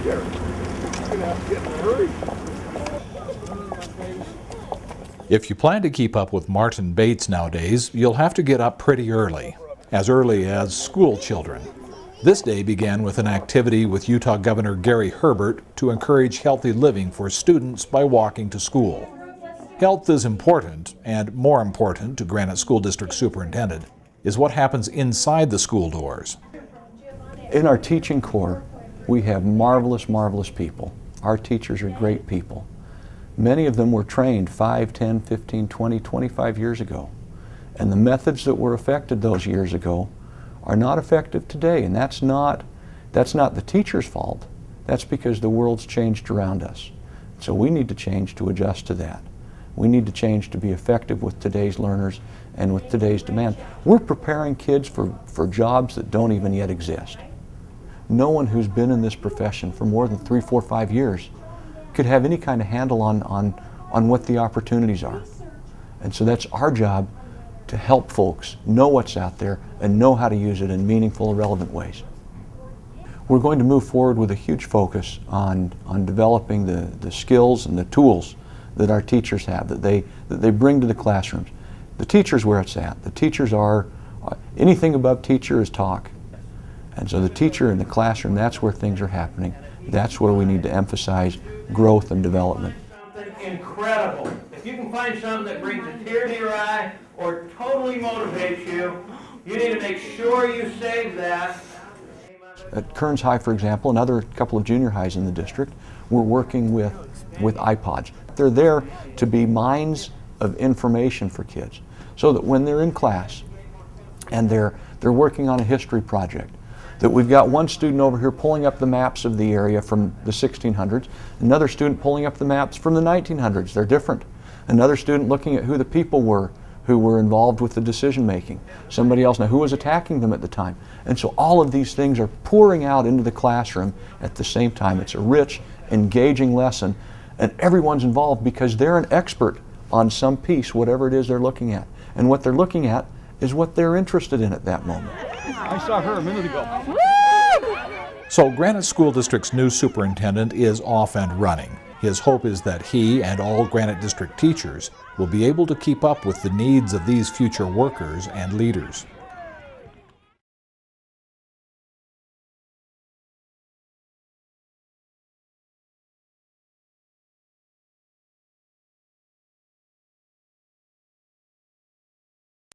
You're gonna have to get in a hurry. If you plan to keep up with Martin Bates nowadays, you'll have to get up pretty early as school children. This day began with an activity with Utah Governor Gary Herbert to encourage healthy living for students by walking to school. Health is important, and more important to Granite School District Superintendent is what happens inside the school doors. In our teaching corps, we have marvelous, marvelous people. Our teachers are great people. Many of them were trained 5, 10, 15, 20, 25 years ago. And the methods that were effective those years ago are not effective today, and that's not the teacher's fault. That's because the world's changed around us. So we need to change to adjust to that. We need to change to be effective with today's learners and with today's demand. We're preparing kids for jobs that don't even yet exist. No one who's been in this profession for more than 3, 4, 5 years could have any kind of handle on what the opportunities are. And so that's our job, to help folks know what's out there and know how to use it in meaningful, relevant ways. We're going to move forward with a huge focus on developing the skills and the tools that our teachers have, that they bring to the classrooms. The teacher's where it's at. The teachers are, anything above teacher is talk. And so the teacher in the classroom, that's where things are happening. That's where we need to emphasize growth and development. Something incredible. If you can find something that brings a tear to your eye or totally motivates you, you need to make sure you save that. At Kearns High, for example, another couple of junior highs in the district, we're working with iPods. They're there to be mines of information for kids, so that when they're in class and they're working on a history project, that we've got one student over here pulling up the maps of the area from the 1600s, another student pulling up the maps from the 1900s. They're different. Another student looking at who the people were who were involved with the decision making. Somebody else, now who was attacking them at the time. And so all of these things are pouring out into the classroom at the same time. It's a rich, engaging lesson, and everyone's involved because they're an expert on some piece, whatever it is they're looking at. And what they're looking at is what they're interested in at that moment. I saw her a minute ago. So Granite School District's new superintendent is off and running. His hope is that he and all Granite District teachers will be able to keep up with the needs of these future workers and leaders.